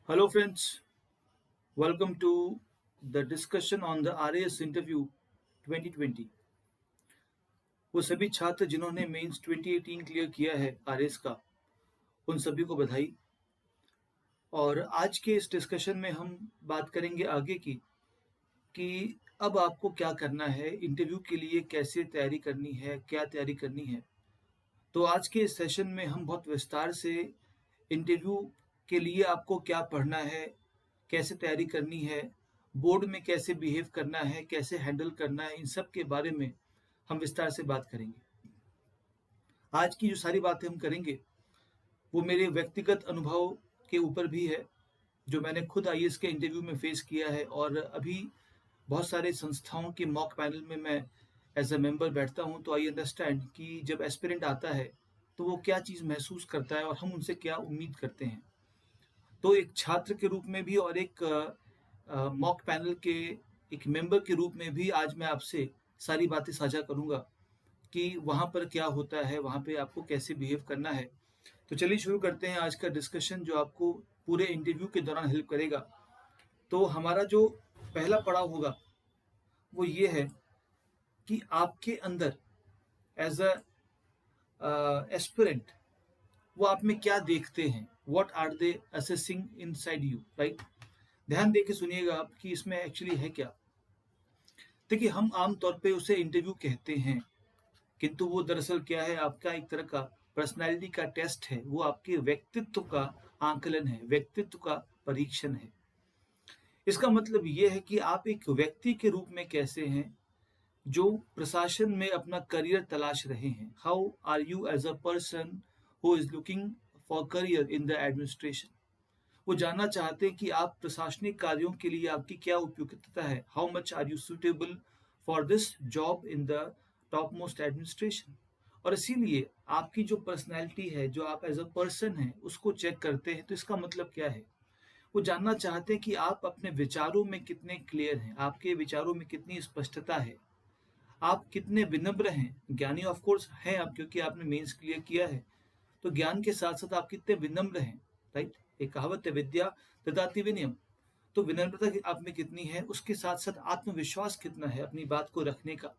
Hello, friends. Welcome to the discussion on the RAS interview 2020. वो सभी छात्र जिन्होंने मेंस 2018 क्लियर किया है आरएस का, उन सभी को बधाई। और आज के इस डिस्कशन में हम बात करेंगे आगे की कि अब आपको क्या करना है, इंटरव्यू के लिए कैसे तैयारी करनी है, क्या तैयारी करनी है। तो आज के इस सेशन में हम बहुत विस्तार से इंटरव्यू के लिए आपको क्या पढ़ना है, कैसे तैयारी करनी है, बोर्ड में कैसे बिहेव करना है, कैसे हैंडल करना है, इन सब के बारे में हम विस्तार से बात करेंगे। आज की जो सारी बातें हम करेंगे, वो मेरे व्यक्तिगत अनुभव के ऊपर भी है, जो मैंने खुद आईएएस के इंटरव्यू में फेस किया है और अभी बहुत सारे संस्थाओं के मॉक पैनल में मैं एज अ मेंबर बैठता हूँ, तो आई अंडरस्टैंड कि जब एस्पिरेंट आता है, तो वो क्या चीज़ महसूस करता है और हम उनसे क्या उम्मीद करते हैं। तो एक छात्र के रूप में भी और एक मॉक पैनल के एक मेंबर के रूप में भी आज मैं आपसे सारी बातें साझा करूँगा कि वहाँ पर क्या होता है, वहाँ पे आपको कैसे बिहेव करना है। तो चलिए शुरू करते हैं आज का डिस्कशन जो आपको पूरे इंटरव्यू के दौरान हेल्प करेगा। तो हमारा जो पहला पड़ाव होगा, वो ये है कि आपके अंदर एज़ अ एस्पिरेंट वो आप में क्या देखते हैं, what are they assessing inside you, right? ध्यान दे के सुनिएगा आप कि इसमें एक्चुअली है क्या। देखिए, हम आम तौर पे उसे इंटरव्यू कहते हैं, किंतु वो दरअसल क्या है, आपका एक तरह का पर्सनैलिटी का टेस्ट है, वो आपके व्यक्तित्व का आकलन है, व्यक्तित्व का परीक्षण है। इसका मतलब ये है कि आप एक व्यक्ति के रूप में कैसे हैं, जो प्रशासन में अपना करियर तलाश रहे हैं। How are you as a person who is looking for career in the administration. वो जानना चाहते हैं कि आप प्रशासनिक कार्यों के लिए आपकी क्या उपयुक्तता है। How much are you suitable for this job in the top most administration. और इसीलिए आपकी जो पर्सनैलिटी है, जो आप एज अ पर्सन हैं, उसको चेक करते हैं। तो इसका मतलब क्या है, वो जानना चाहते हैं कि आप अपने विचारों में कितने क्लियर हैं, आपके विचारों में कितनी स्पष्टता है, आप कितने विनम्र हैं। ज्ञानी ऑफ कोर्स हैं आप, क्योंकि आपने मेंस क्लियर किया है, तो ज्ञान के साथ साथ आप कितने विनम्र हैं, राइट? एक कहावत है, विद्या ददाति विनयम। तो विनम्रता आप में कितनी है, उसके साथ साथ आत्मविश्वास कितना है अपनी बात को रखने का।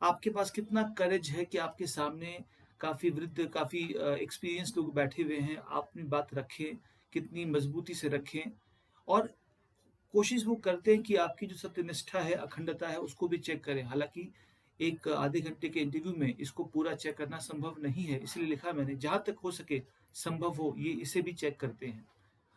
आपके पास कितना करेज है कि आपके सामने काफ़ी वृद्ध, काफ़ी एक्सपीरियंस लोग बैठे हुए हैं, आप अपनी बात रखें, कितनी मजबूती से रखें। और कोशिश वो करते हैं कि आपकी जो सत्यनिष्ठा है, अखंडता है, उसको भी चेक करें। हालाँकि एक आधे घंटे के इंटरव्यू में इसको पूरा चेक करना संभव नहीं है, इसलिए लिखा मैंने, जहाँ तक हो सके संभव हो ये इसे भी चेक करते हैं।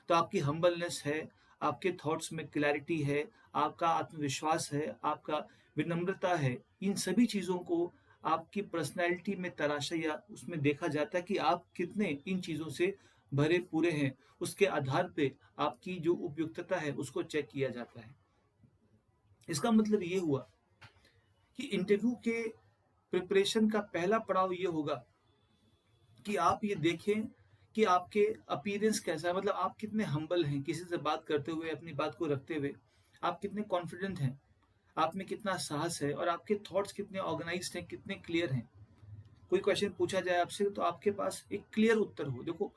तो आपकी हम्बलनेस है, आपके थॉट्स में क्लैरिटी है, आपका आत्मविश्वास है, आपका विनम्रता है, इन सभी चीज़ों को आपकी पर्सनैलिटी में तराशा या उसमें देखा जाता है कि आप कितने इन चीज़ों से भरे पूरे हैं। उसके आधार पे आपकी जो उपयुक्तता है, उसको चेक किया जाता है। इसका मतलब ये हुआ कि इंटरव्यू के प्रिपरेशन का पहला पड़ाव ये होगा कि आप ये देखें कि आपके अपीयरेंस कैसा है, मतलब आप कितने हम्बल हैं, किसी से बात करते हुए, अपनी बात को रखते हुए, आप कितने कॉन्फिडेंट हैं, आप में कितना साहस है और आपके थॉट्स कितने ऑर्गेनाइज्ड हैं, कितने क्लियर हैं। कोई क्वेश्चन पूछा जाए आपसे, तो आपके पास एक क्लियर उत्तर हो। देखो,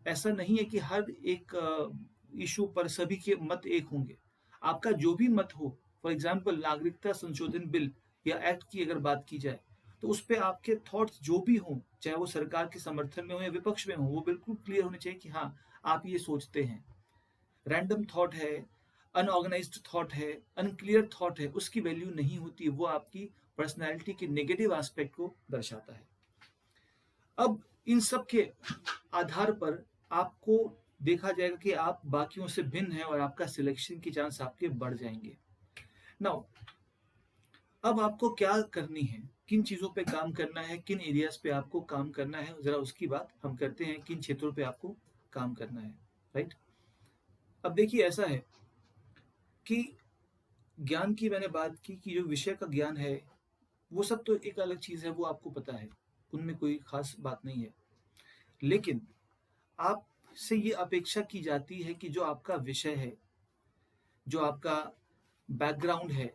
ऐसा नहीं है कि हर एक इशू पर सभी के मत एक होंगे। आपका जो भी मत हो, फॉर एग्जाम्पल नागरिकता संशोधन बिल या एक्ट की अगर बात की जाए, तो उस पे आपके थॉट्स जो भी हों, चाहे वो सरकार के समर्थन में हो या विपक्ष में हो, वो बिल्कुल क्लियर होने चाहिए कि हाँ, आप ये सोचते हैं। रैंडम थॉट है, अनऑर्गेनाइज्ड थॉट है, अनक्लियर थॉट है, उसकी वैल्यू नहीं होती। वो आपकी पर्सनैलिटी के नेगेटिव एस्पेक्ट को दर्शाता है। अब इन सब के आधार पर आपको देखा जाएगा कि आप बाकियों से भिन्न हैं और आपका सिलेक्शन की चांस आपके बढ़ जाएंगे। नाउ, अब आपको क्या करनी है, किन चीज़ों पे काम करना है, किन एरियाज पे आपको काम करना है, ज़रा उसकी बात हम करते हैं, किन क्षेत्रों पे आपको काम करना है, राइट? अब देखिए, ऐसा है कि ज्ञान की मैंने बात की कि जो विषय का ज्ञान है, वो सब तो एक अलग चीज़ है, वो आपको पता है, उनमें कोई खास बात नहीं है। लेकिन आपसे ये अपेक्षा की जाती है कि जो आपका विषय है, जो आपका बैकग्राउंड है,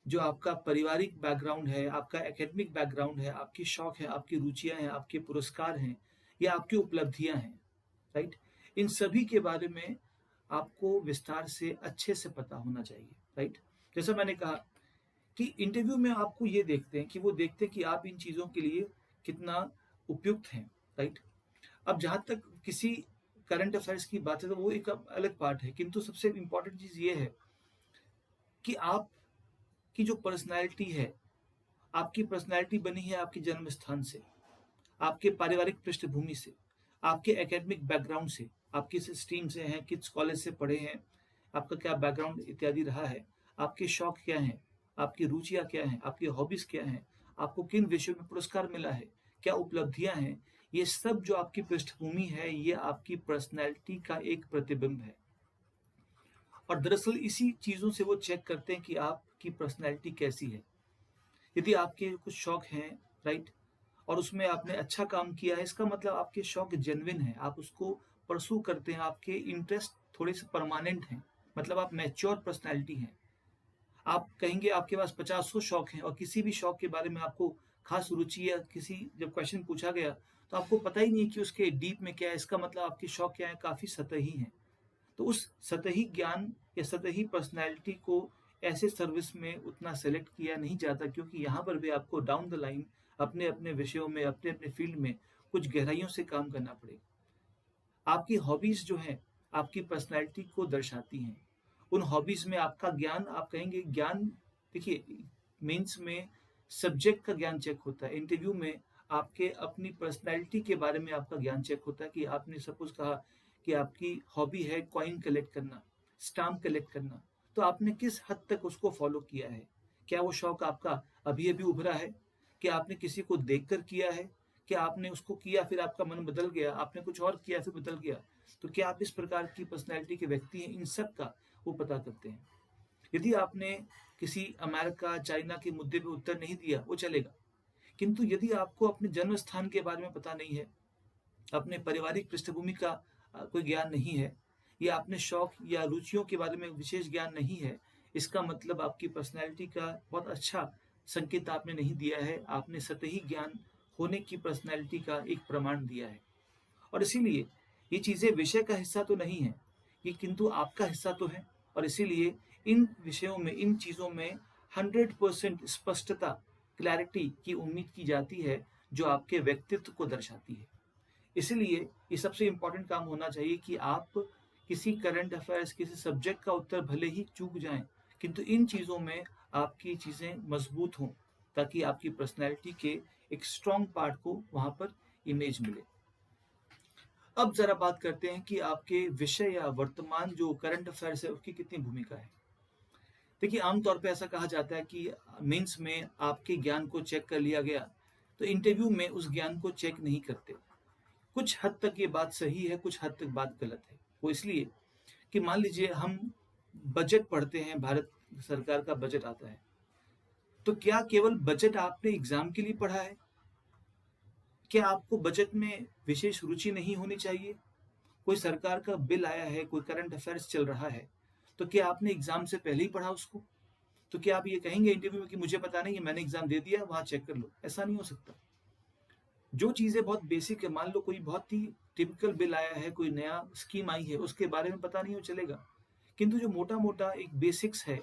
जो आपका पारिवारिक बैकग्राउंड है, आपका एकेडमिक बैकग्राउंड है, आपके शौक है, आपकी रुचियाँ हैं, आपके पुरस्कार हैं या आपकी उपलब्धियाँ हैं, राइट? इन सभी के बारे में आपको विस्तार से अच्छे से पता होना चाहिए, राइट? जैसा मैंने कहा कि इंटरव्यू में आपको ये देखते हैं कि वो देखते हैं कि आप इन चीज़ों के लिए कितना उपयुक्त हैं, राइट? अब जहाँ तक किसी करंट अफेयर्स की बात है तो वो एक अलग पार्ट है, किंतु सबसे इम्पोर्टेंट चीज़ ये है कि आपकी जो पर्सनैलिटी है, आपकी पर्सनैलिटी बनी है आपके जन्म स्थान से, आपके पारिवारिक पृष्ठभूमि से, आपके एकेडमिक बैकग्राउंड से, आप किस स्ट्रीम से हैं, किस कॉलेज से पढ़े हैं, आपका क्या बैकग्राउंड इत्यादि रहा है, आपके शौक क्या हैं, आपकी रुचियाँ क्या हैं, आपकी हॉबीज़ क्या हैं, आपको किन विषयों में पुरस्कार मिला है, क्या उपलब्धियाँ हैं, ये सब जो आपकी पृष्ठभूमि है, ये आपकी पर्सनैलिटी का एक प्रतिबिंब है। और दरअसल इसी चीज़ों से वो चेक करते हैं कि आपकी पर्सनैलिटी कैसी है। यदि आपके कुछ शौक हैं, राइट, और उसमें आपने अच्छा काम किया है, इसका मतलब आपके शौक जेन्युइन है, आप उसको परस्यू करते हैं, आपके इंटरेस्ट थोड़े से परमानेंट हैं, मतलब आप मैच्योर पर्सनैलिटी हैं। आप कहेंगे आपके पास 50 शौक हैं और किसी भी शौक के बारे में आपको खास रुचि या किसी जब क्वेश्चन पूछा गया तो आपको पता ही नहीं कि उसके डीप में क्या है, इसका मतलब आपके शौक क्या है, काफ़ी सतही हैं। तो उस सतही ज्ञान या सतही पर्सनैलिटी को ऐसे सर्विस में उतना सेलेक्ट किया नहीं जाता, क्योंकि यहाँ पर भी आपको डाउन द लाइन अपने अपने विषयों में, अपने अपने फील्ड में कुछ गहराइयों से काम करना पड़ेगा। आपकी हॉबीज़ जो हैं, आपकी पर्सनैलिटी को दर्शाती हैं। उन हॉबीज़ में आपका ज्ञान, आप कहेंगे ज्ञान, देखिए मेंस में सब्जेक्ट का ज्ञान चेक होता है, इंटरव्यू में आपके अपनी पर्सनैलिटी के बारे में आपका ज्ञान चेक होता है कि आपने सपोज़ कहा कि आपकी हॉबी है कॉइन कलेक्ट करना, स्टाम्प कलेक्ट करना, तो आपने किस हद तक उसको फ़ॉलो किया है? क्या वो शौक आपका अभी-अभी उभरा है? क्या आपने किसी को देखकर किया है? क्या आपने उसको किया फिर आपका मन बदल गया, आपने कुछ और किया फिर बदल गया? तो क्या आप इस प्रकार की पर्सनैलिटी के व्यक्ति हैं? इन सब का वो पता करते हैं। यदि आपने किसी अमेरिका, चाइना के मुद्दे पे उत्तर नहीं दिया, वो चलेगा। किंतु यदि आपको अपने जन्म स्थान के बारे में पता नहीं है, अपने पारिवारिक पृष्ठभूमि का कोई ज्ञान नहीं है, या अपने शौक या रुचियों के बारे में विशेष ज्ञान नहीं है, इसका मतलब आपकी पर्सनैलिटी का बहुत अच्छा संकेत आपने नहीं दिया है, आपने सतही ज्ञान होने की पर्सनैलिटी का एक प्रमाण दिया है। और इसीलिए ये चीज़ें विषय का हिस्सा तो नहीं है, ये किंतु आपका हिस्सा तो है, और इसीलिए इन विषयों में, इन चीज़ों में 100% स्पष्टता, क्लैरिटी की उम्मीद की जाती है, जो आपके व्यक्तित्व को दर्शाती है। इसीलिए ये सबसे इम्पोर्टेंट काम होना चाहिए कि आप किसी करंट अफेयर्स, किसी सब्जेक्ट का उत्तर भले ही चूक जाएँ, किंतु इन चीज़ों में आपकी चीज़ें मज़बूत हों, ताकि आपकी पर्सनैलिटी के एक स्ट्रॉन्ग पार्ट को वहाँ पर इमेज मिले। अब ज़रा बात करते हैं कि आपके विषय या वर्तमान जो करंट अफेयर्स है, उसकी कितनी भूमिका है। देखिए, आमतौर पे ऐसा कहा जाता है कि मेंस में आपके ज्ञान को चेक कर लिया गया, तो इंटरव्यू में उस ज्ञान को चेक नहीं करते। कुछ हद तक ये बात सही है, कुछ हद तक बात गलत है। वो इसलिए कि मान लीजिए हम बजट पढ़ते हैं, भारत सरकार का बजट आता है, तो क्या केवल बजट आपने एग्ज़ाम के लिए पढ़ा है? क्या आपको बजट में विशेष रुचि नहीं होनी चाहिए? कोई सरकार का बिल आया है, कोई करंट अफेयर्स चल रहा है, तो क्या आपने एग्ज़ाम से पहले ही पढ़ा उसको? तो क्या आप ये कहेंगे इंटरव्यू में कि मुझे पता नहीं है, मैंने एग्ज़ाम दे दिया, वहाँ चेक कर लो? ऐसा नहीं हो सकता। जो चीज़ें बहुत बेसिक है, मान लो कोई बहुत ही टिपिकल बिल आया है, कोई नया स्कीम आई है, उसके बारे में पता नहीं हो चलेगा। किंतु जो मोटा-मोटा एक बेसिक्स है,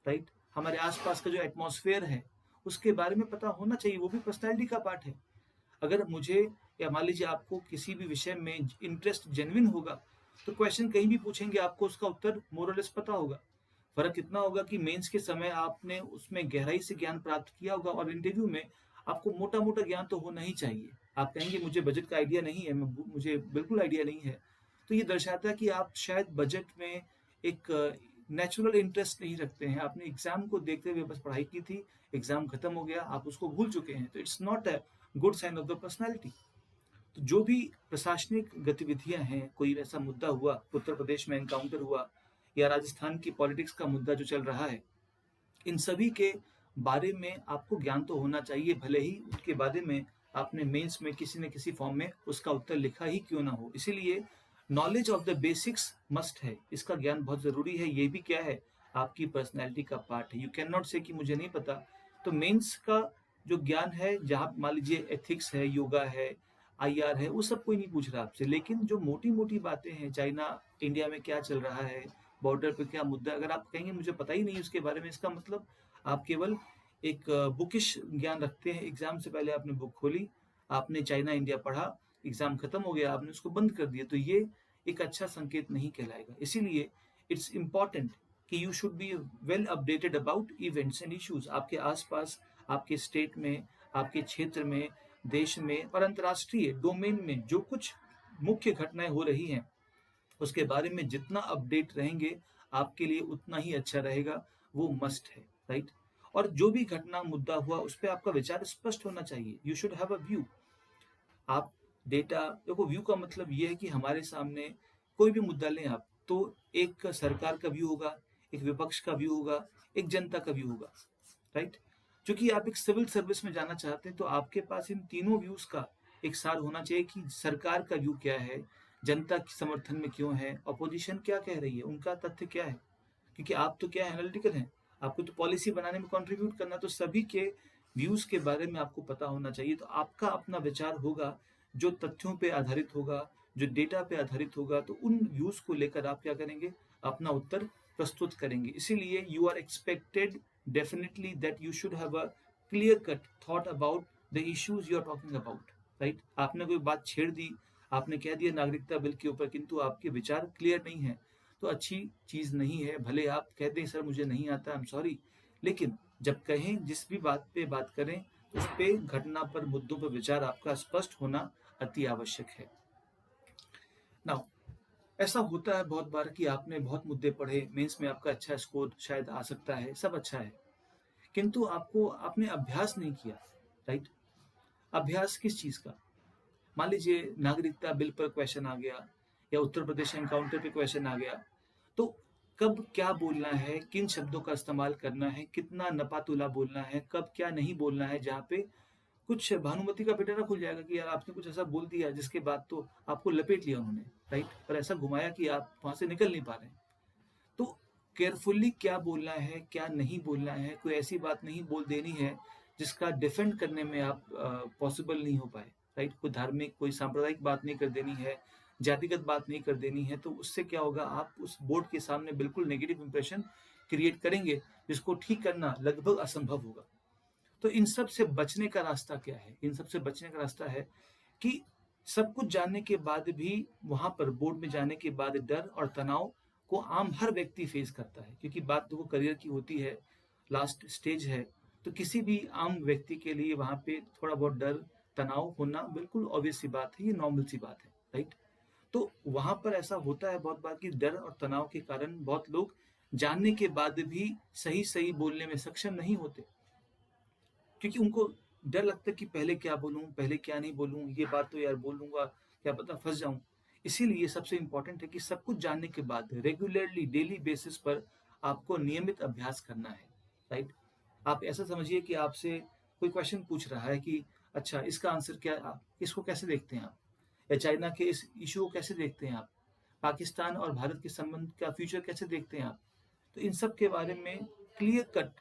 राइट? हमारे आस-पास का जो एटमॉस्फेयर है, उसके बारे में पता होना चाहिए, वो भी पर्सनैलिटी का पार्ट है। अगर मुझे या मान लीजिए आपको किसी भी विषय में इंटरेस्ट जेन्युइन होगा, तो क्वेश्चन कहीं भी पूछेंगे, आपको उसका उत्तर मोर और लेस पता होगा। फ़र्क इतना होगा कि मेंस के समय आपने उसमें गहराई से ज्ञान प्राप्त किया होगा, और इंटरव्यू में आपको मोटा-मोटा ज्ञान तो होना ही चाहिए। आप कहेंगे मुझे बजट का आइडिया नहीं है, मुझे बिल्कुल आइडिया नहीं है। तो ये दर्शाता है कि आप शायद बजट में एक नेचुरल इंटरेस्ट नहीं रखते हैं। आपने एग्ज़ाम को देखते हुए बस पढ़ाई की थी, एग्ज़ाम खत्म हो गया, आप उसको भूल चुके हैं। तो it's not a good sign of the personality. तो जो भी प्रशासनिक गतिविधियां हैं, कोई ऐसा मुद्दा हुआ, उत्तर प्रदेश में एनकाउंटर हुआ, या राजस्थान की पॉलिटिक्स का मुद्दा जो चल रहा है, इन सभी के बारे में आपको ज्ञान तो होना चाहिए, भले ही उसके बारे में आपने मेंस में किसी न किसी फॉर्म में उसका उत्तर लिखा ही क्यों ना हो। इसीलिए knowledge of the basics must है, इसका ज्ञान बहुत ज़रूरी है। ये भी क्या है, आपकी पर्सनैलिटी का पार्ट है। यू कैन नॉट से कि मुझे नहीं पता। तो मेंस का जो ज्ञान है, जहाँ मान लीजिए एथिक्स है, योगा है, IR है, वो सब कोई नहीं पूछ रहा आपसे। लेकिन जो मोटी-मोटी बातें हैं, चाइना इंडिया में क्या चल रहा है, बॉर्डर पे क्या मुद्दा है, अगर आप कहेंगे मुझे पता ही नहीं उसके बारे में, इसका मतलब आप केवल एक बुकिश ज्ञान रखते हैं। एग्ज़ाम से पहले आपने बुक खोली, आपने चाइना इंडिया पढ़ा, एग्ज़ाम खत्म हो गया, आपने उसको बंद कर दिया, तो ये एक अच्छा संकेत नहीं कहलाएगा। इसीलिए इट्स इम्पोर्टेंट कि you should be well updated about events and issues. आपके आस-पास, आपके स्टेट में, आपके क्षेत्र में, देश में और अंतर्राष्ट्रीय डोमेन में जो कुछ मुख्य घटनाएँ हो रही हैं, उसके बारे में जितना अपडेट रहेंगे, आपके लिए उतना ही अच्छा रहेगा, वो मस्ट है, राइट? और जो भी घटना, मुद्दा हुआ, उस पे आपका विचार स्पष्ट होना चाहिए। You should have a view. आप डेटा देखो, व्यू का मतलब ये है कि हमारे सामने कोई भी मुद्दा लें आप, तो एक सरकार का व्यू होगा, एक विपक्ष का व्यू होगा, एक जनता का व्यू होगा, राइट? चूँकि आप एक सिविल सर्विस में जाना चाहते हैं, तो आपके पास इन तीनों व्यूज़ का एक सार होना चाहिए कि सरकार का व्यू क्या है, जनता के समर्थन में क्यों है, अपोजिशन क्या कह रही है, उनका तथ्य क्या है। क्योंकि आप तो क्या है, एनालिटिकल हैं, आपको तो पॉलिसी बनाने में कंट्रीब्यूट करना, तो सभी के व्यूज़ के बारे में आपको पता होना चाहिए। तो आपका अपना विचार होगा, जो तथ्यों पे आधारित होगा, जो डेटा पे आधारित होगा, तो उन व्यूज़ को लेकर आप क्या करेंगे, अपना उत्तर प्रस्तुत करेंगे। इसीलिए you are expected definitely that you should have a clear cut thought about the issues you are talking about, right? आपने कोई बात छेड़ दी, आपने कह दिया नागरिकता बिल के ऊपर, किंतु आपके विचार क्लियर नहीं है, तो अच्छी चीज़ नहीं है। भले आप कह दें सर मुझे नहीं आता, आई एम सॉरी, लेकिन जब कहें, जिस भी बात पे बात करें, उस पे घटना पर, मुद्दों पर विचार आपका स्पष्ट होना अति आवश्यक है। नाउ ऐसा होता है बहुत बार कि आपने बहुत मुद्दे पढ़े, मेंस में आपका अच्छा स्कोर शायद आ सकता है, सब अच्छा है, किंतु आपने अभ्यास नहीं किया, राइट? अभ्यास किस चीज़ का? मान लीजिए नागरिकता बिल पर क्वेश्चन आ गया, या उत्तर प्रदेश एनकाउंटर पे क्वेश्चन आ गया, तो कब क्या बोलना है, किन शब्दों का इस्तेमाल करना है, कितना नपातुला बोलना है, कब क्या नहीं बोलना है, जहाँ पे कुछ भानुमति का पिटारा खुल जाएगा कि यार आपने कुछ ऐसा बोल दिया जिसके बाद तो आपको लपेट लिया उन्होंने, राइट? और ऐसा घुमाया कि आप वहां से निकल नहीं पा रहे हैं। तो केयरफुली क्या बोलना है, क्या नहीं बोलना है, कोई ऐसी बात नहीं बोल देनी है जिसका डिफेंड करने में आप पॉसिबल नहीं हो पाए, राइट? कोई धार्मिक, कोई सांप्रदायिक बात नहीं कर देनी है, जातिगत बात नहीं कर देनी है, तो उससे क्या होगा, आप उस बोर्ड के सामने बिल्कुल नेगेटिव इंप्रेशन क्रिएट करेंगे, जिसको ठीक करना लगभग असंभव होगा। तो इन सब से बचने का रास्ता क्या है? इन सब से बचने का रास्ता है कि सब कुछ जानने के बाद भी वहाँ पर बोर्ड में जाने के बाद डर और तनाव को आम हर व्यक्ति फेस करता है, क्योंकि बात तो वो करियर की होती है, लास्ट स्टेज है, तो किसी भी आम व्यक्ति के लिए वहाँ पे थोड़ा बहुत डर, तनाव होना बिल्कुल ऑब्वियस सी बात है, ये नॉर्मल सी बात है, राइट? तो वहाँ पर ऐसा होता है बहुत बार कि डर और तनाव के कारण बहुत लोग जानने के बाद भी सही-सही बोलने में सक्षम नहीं होते। क्योंकि उनको डर लगता है कि पहले क्या बोलूँ, पहले क्या नहीं बोलूँ, ये बात तो यार बोल दूँगा, क्या पता फँस जाऊँ। इसीलिए सबसे इम्पोर्टेंट है कि सब कुछ जानने के बाद रेगुलरली डेली बेसिस पर आपको नियमित अभ्यास करना है, राइट? आप ऐसा समझिए कि आपसे कोई क्वेश्चन पूछ रहा है कि अच्छा इसका आंसर क्या, आप इसको कैसे देखते हैं आप? या चाइना के इस इश्यू को कैसे देखते हैं आप? पाकिस्तान और भारत के संबंध का फ्यूचर कैसे देखते हैं आप? तो इन सब के बारे में क्लियर कट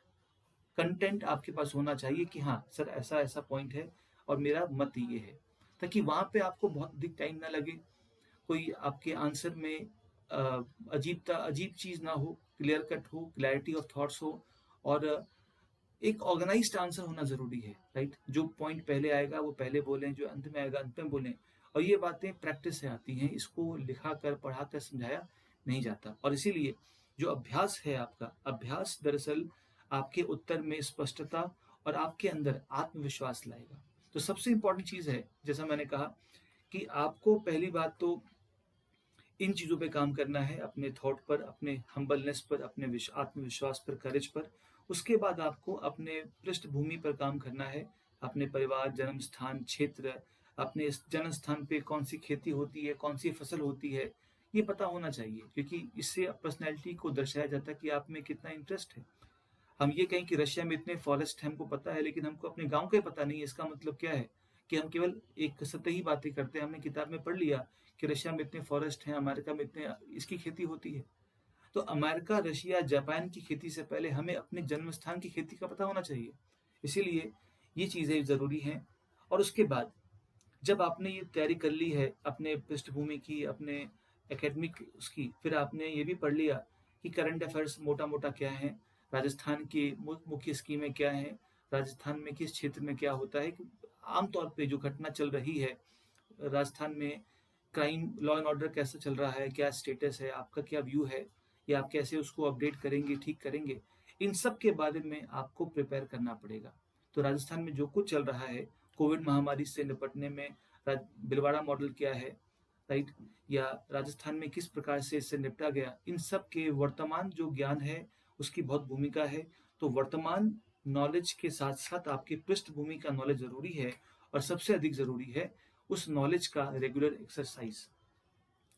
कंटेंट आपके पास होना चाहिए कि हाँ सर ऐसा ऐसा पॉइंट है और मेरा मत ये है, ताकि वहाँ पे आपको बहुत अधिक टाइम ना लगे, कोई आपके आंसर में अजीब चीज़ ना हो, क्लियर कट हो, क्लैरिटी ऑफ थॉट्स हो, और एक ऑर्गेनाइज्ड आंसर होना ज़रूरी है, राइट? जो पॉइंट पहले आएगा वो पहले बोलें, जो अंत में आएगा अंत में बोलें। और ये बातें प्रैक्टिस से आती हैं, इसको लिखा कर, पढ़ा कर समझाया नहीं जाता। और इसीलिए जो अभ्यास है आपका, अभ्यास दरअसल आपके उत्तर में स्पष्टता और आपके अंदर आत्मविश्वास लाएगा। तो सबसे इम्पोर्टेंट चीज़ है, जैसा मैंने कहा, कि आपको पहली बात तो इन चीज़ों पे काम करना है, अपने थॉट पर, अपने हम्बलनेस पर, अपने आत्मविश्वास पर, करेज पर। उसके बाद आपको अपने पृष्ठभूमि पर काम करना है, अपने परिवार, जन्म स्थान, क्षेत्र, अपने इस जन्म स्थान पे कौन-सी खेती होती है, कौन-सी फसल होती है, ये पता होना चाहिए, क्योंकि इससे पर्सनैलिटी को दर्शाया जाता है कि आप में कितना इंटरेस्ट है। हम ये कहें कि रशिया में इतने फॉरेस्ट हैं, हमको पता है, लेकिन हमको अपने गाँव का ही पता नहीं है, इसका मतलब क्या है? कि हम केवल एक सतही बातें करते हैं, हमने किताब में पढ़ लिया कि रशिया में इतने फॉरेस्ट हैं, अमेरिका में इतने इसकी खेती होती है। तो अमेरिका, रशिया, जापान की खेती से पहले हमें अपने जन्म स्थान की खेती का पता होना चाहिए। इसीलिए ये चीज़ें ज़रूरी हैं। और उसके बाद जब आपने ये तैयारी कर ली है अपने पृष्ठभूमि की, अपने एकेडमिक उसकी, फिर आपने ये भी पढ़ लिया कि करंट अफेयर्स मोटा-मोटा क्या है, राजस्थान की मुख्य स्कीमें क्या हैं, राजस्थान में किस क्षेत्र में क्या होता है। आम तौर पे जो घटना चल रही है राजस्थान में, क्राइम, लॉ एंड ऑर्डर कैसा चल रहा है, क्या स्टेटस है, आपका क्या व्यू है, या आप कैसे उसको अपडेट करेंगे, ठीक करेंगे, इन सब के बारे में आपको प्रिपेयर करना पड़ेगा। तो राजस्थान में जो कुछ चल रहा है, कोविड महामारी से निपटने में भिलवाड़ा मॉडल क्या है, राइट, या राजस्थान में किस प्रकार से इससे निपटा गया, इन सब के वर्तमान जो ज्ञान है उसकी बहुत भूमिका है। तो वर्तमान नॉलेज के साथ साथ आपकी पृष्ठभूमि का नॉलेज जरूरी है, और सबसे अधिक जरूरी है उस नॉलेज का रेगुलर एक्सरसाइज।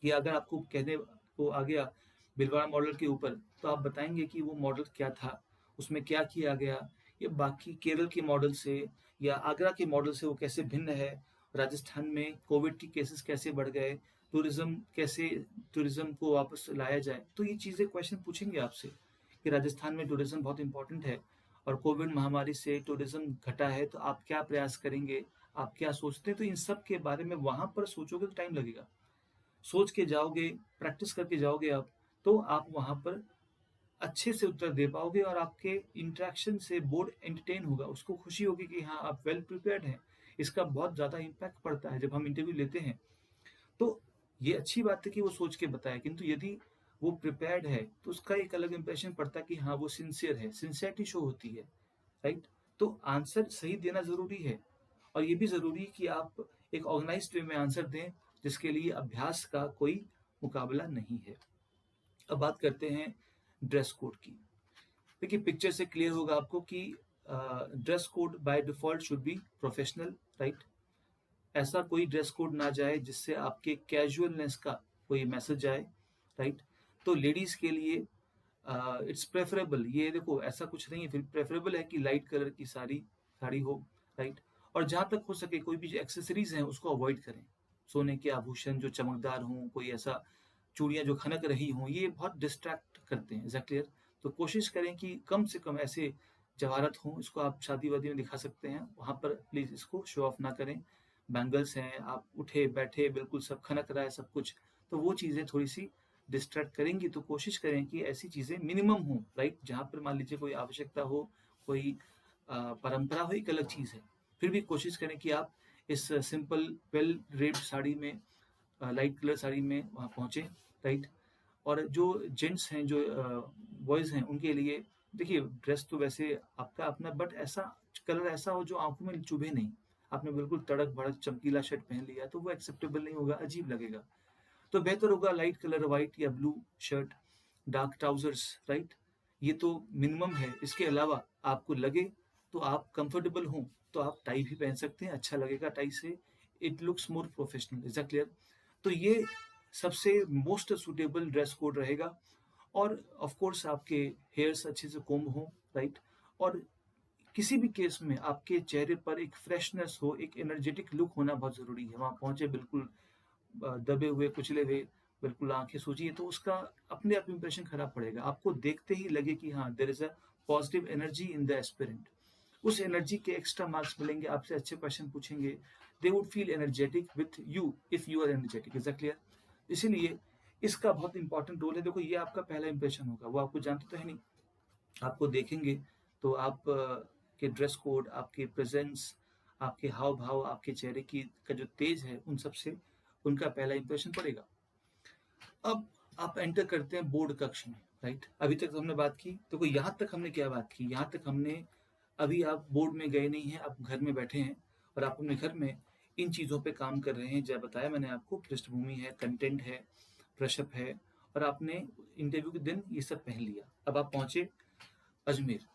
कि अगर आपको कहने को आ गया भिलवाड़ा मॉडल के ऊपर, तो आप बताएंगे कि वो मॉडल क्या था, उसमें क्या किया गया, ये बाकी केरल के मॉडल से या आगरा के मॉडल से वो कैसे भिन्न है, राजस्थान में कोविड की केसेस कैसे बढ़ गए, टूरिज्म कैसे, टूरिज्म को वापस लाया जाए। तो ये चीज़ें क्वेश्चन पूछेंगे आपसे कि राजस्थान में टूरिज्म बहुत इंपॉर्टेंट है और कोविड महामारी से टूरिज्म घटा है, तो आप क्या प्रयास करेंगे, आप क्या सोचते हैं। तो इन सब के बारे में वहां पर सोचोगे तो टाइम लगेगा, सोच के जाओगे, प्रैक्टिस करके जाओगे आप, तो आप वहाँ पर अच्छे से उत्तर दे पाओगे और आपके इंटरेक्शन से बोर्ड एंटरटेन होगा, उसको खुशी होगी कि हाँ, आप वेल प्रिपेयर्ड हैं। इसका बहुत ज़्यादा इम्पैक्ट पड़ता है जब हम इंटरव्यू लेते हैं। तो ये अच्छी बात है कि वो सोच के बताए, किंतु यदि वो प्रिपेयर्ड है तो उसका एक अलग इंप्रेशन पड़ता है कि हाँ, वो सिंसियर है, सिंसियरिटी शो होती है, राइट। तो आंसर सही देना ज़रूरी है, और ये भी ज़रूरी है कि आप एक ऑर्गेनाइज्ड वे में आंसर दें, जिसके लिए अभ्यास का कोई मुकाबला नहीं है। अब बात करते हैं ड्रेस कोड की। देखिए, पिक्चर से क्लियर होगा आपको कि dress code by default should be professional, right. ऐसा कोई ड्रेस कोड ना जाए जिससे आपके कैजुअलनेस का कोई मैसेज जाए, राइट। तो लेडीज़ के लिए इट्स प्रेफरेबल, ये देखो ऐसा कुछ नहीं है, फिर प्रेफरेबल है कि लाइट कलर की साड़ी साड़ी हो, राइट। और जहाँ तक हो सके कोई भी जो एक्सेसरीज हैं उसको अवॉइड करें। सोने के आभूषण जो चमकदार हों, कोई ऐसा चूड़ियाँ जो खनक रही हों, ये बहुत डिस्ट्रैक्ट करते हैं, इज दैट क्लियर। तो कोशिश करें कि कम से कम ऐसे जवाहरत हों, इसको आप शादी वादी में दिखा सकते हैं, वहाँ पर प्लीज़ इसको शो ऑफ ना करें। बैंगल्स हैं, आप उठे बैठे बिल्कुल सब खनक रहा है सब कुछ, तो वो चीज़ें थोड़ी सी डिस्ट्रैक्ट करेंगी। तो कोशिश करें कि ऐसी चीज़ें मिनिमम हों, राइट। जहाँ पर मान लीजिए कोई आवश्यकता हो, कोई परंपरा हो, एक अलग चीज़ है। फिर भी कोशिश करें कि आप इस सिंपल वेल ड्रेप्ड साड़ी में, लाइट कलर साड़ी में वहाँ पहुँचे, राइट। और जो जेंट्स हैं, जो बॉयज़ हैं, उनके लिए देखिए ड्रेस तो वैसे आपका अपना, बट ऐसा कलर ऐसा हो जो आँखों में चुभे नहीं। आपने बिल्कुल तड़क-भड़क चमकीला शर्ट पहन लिया तो वो एक्सेप्टेबल नहीं होगा, अजीब लगेगा। तो बेहतर होगा लाइट कलर व्हाइट या blue shirt, dark trousers, right. ये तो मिनिमम है। इसके अलावा आपको लगे तो आप कंफर्टेबल हों, तो आप टाई भी पहन सकते हैं, अच्छा लगेगा टाई से, it looks more professional, is that clear? तो ये सबसे मोस्ट सूटेबल ड्रेस कोड रहेगा। और ऑफ कोर्स आपके हेयर्स अच्छे से कोम्ब हों, राइट। और किसी भी केस में आपके चेहरे पर एक फ्रेशनेस हो, एक एनर्जेटिक लुक होना बहुत ज़रूरी है। वहाँ पहुँचे बिल्कुल दबे हुए, कुचले हुए, बिल्कुल आँखें सूजी हैं, तो उसका अपने आप इंप्रेशन खराब पड़ेगा। आपको देखते ही लगे कि हाँ, there is a positive energy in the aspirant. उस एनर्जी के एक्स्ट्रा मार्क्स मिलेंगे, आपसे अच्छे क्वेश्चन पूछेंगे। They would feel energetic with you if you are energetic, is that clear? इसीलिए इसका बहुत इंपॉर्टेंट रोल है। देखो, ये आपका पहला इंप्रेशन होगा, वो आपको जानते तो है नहीं। आपको देखेंगे तो आप के ड्रेस कोड, आपके प्रेजेंस, आपके हाव भाव, आपके चेहरे की का जो तेज है, उन सब से उनका पहला इंप्रेशन पड़ेगा। अब आप एंटर करते हैं बोर्ड कक्ष में, राइट। अभी तक तो हमने बात की, तो कोई यहाँ तक हमने क्या बात की, यहाँ तक हमने, अभी आप बोर्ड में गए नहीं हैं, आप घर में बैठे हैं और आप अपने घर में इन चीज़ों पे काम कर रहे हैं। जब बताया मैंने आपको, पृष्ठभूमि है, कंटेंट है, ब्रशअप है, और आपने इंटरव्यू के दिन ये सब पहन लिया। अब आप पहुंचे अजमेर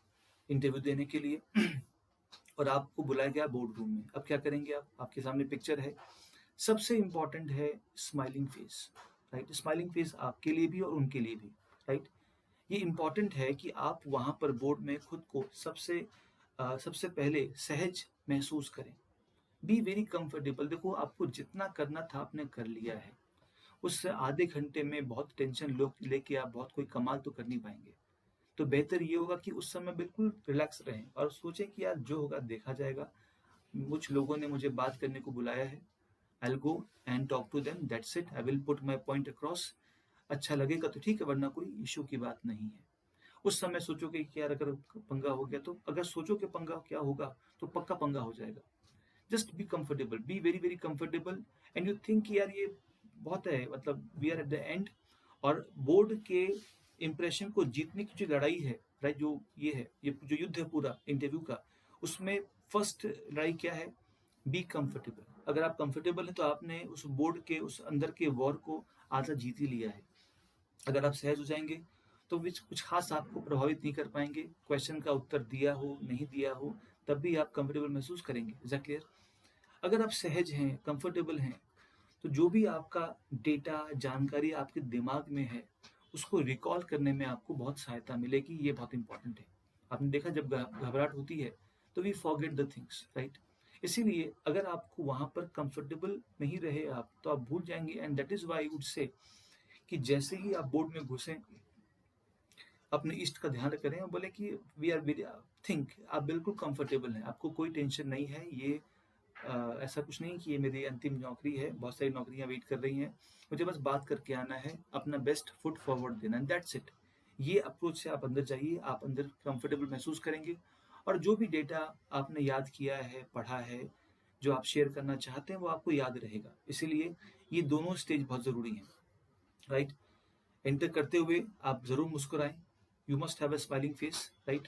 इंटरव्यू देने के लिए और आपको बुलाया गया बोर्ड रूम में। अब क्या करेंगे आप? आपके सामने पिक्चर है। सबसे इम्पोर्टेंट है smiling face, right. Smiling face आपके लिए भी और उनके लिए भी, राइट। ये इम्पोर्टेंट है कि आप वहाँ पर बोर्ड में खुद को सबसे पहले सहज महसूस करें। Be very comfortable. देखो, आपको जितना करना था आपने कर लिया है। उससे आधे घंटे में बहुत टेंशन लेके आप बहुत कोई कमाल तो कर नहीं पाएंगे। तो बेहतर ये होगा कि उस समय बिल्कुल रिलैक्स रहें और सोचें कि यार जो होगा देखा जाएगा। कुछ लोगों ने मुझे बात करने को बुलाया है, I will go and talk to them, that's it, I will put my point across. अच्छा लगेगा तो ठीक है, वरना कोई इशू की बात नहीं है। उस समय सोचोगे कि यार अगर पंगा हो गया, तो अगर सोचो कि पंगा क्या होगा तो पक्का पंगा हो जाएगा। Just be comfortable, be very very comfortable, and you think कि यार ये बहुत है, मतलब we are at the end. और बोर्ड के इम्प्रेशन को जीतने की जो लड़ाई है, राइट, जो ये है, ये जो युद्ध है पूरा इंटरव्यू का, उसमें फर्स्ट लड़ाई क्या है? Be comfortable. अगर आप कंफर्टेबल हैं तो आपने उस बोर्ड के उस अंदर के वॉर को आधा जीत ही लिया है। अगर आप सहज हो जाएंगे तो विच कुछ खास आपको प्रभावित नहीं कर पाएंगे, क्वेश्चन का उत्तर दिया हो नहीं दिया हो तब भी आप कंफर्टेबल महसूस करेंगे। Is that clear? अगर आप सहज हैं, कंफर्टेबल हैं, तो जो भी आपका डेटा जानकारी आपके दिमाग में है उसको रिकॉल करने में आपको बहुत सहायता मिलेगी। ये बहुत इंपॉर्टेंट है। आपने देखा जब घबराहट होती है तो we forget the things, right. इसीलिए अगर आपको वहां पर कंफर्टेबल नहीं रहे आप तो आप भूल जाएंगे। And that is why would say कि जैसे ही आप बोर्ड में घुसें अपने इष्ट का ध्यान करें और बोले कि वी आर थिंक आप बिल्कुल कंफर्टेबल हैं, आपको कोई टेंशन नहीं है। ये ऐसा कुछ नहीं कि ये मेरी अंतिम नौकरी है, बहुत सारी नौकरियां वेट कर रही हैं, मुझे बस बात करके आना है, अपना बेस्ट फुट फॉरवर्ड देना है, दैट्स इट। ये अप्रोच से आप अंदर जाइए, आप अंदर कंफर्टेबल महसूस करेंगे। और जो भी डेटा आपने याद किया है, पढ़ा है, जो आप शेयर करना चाहते हैं वो आपको याद रहेगा। इसीलिए ये दोनों स्टेज बहुत ज़रूरी हैं, राइट। एंटर करते हुए आप ज़रूर मुस्कुराएं, you must have a smiling face, right.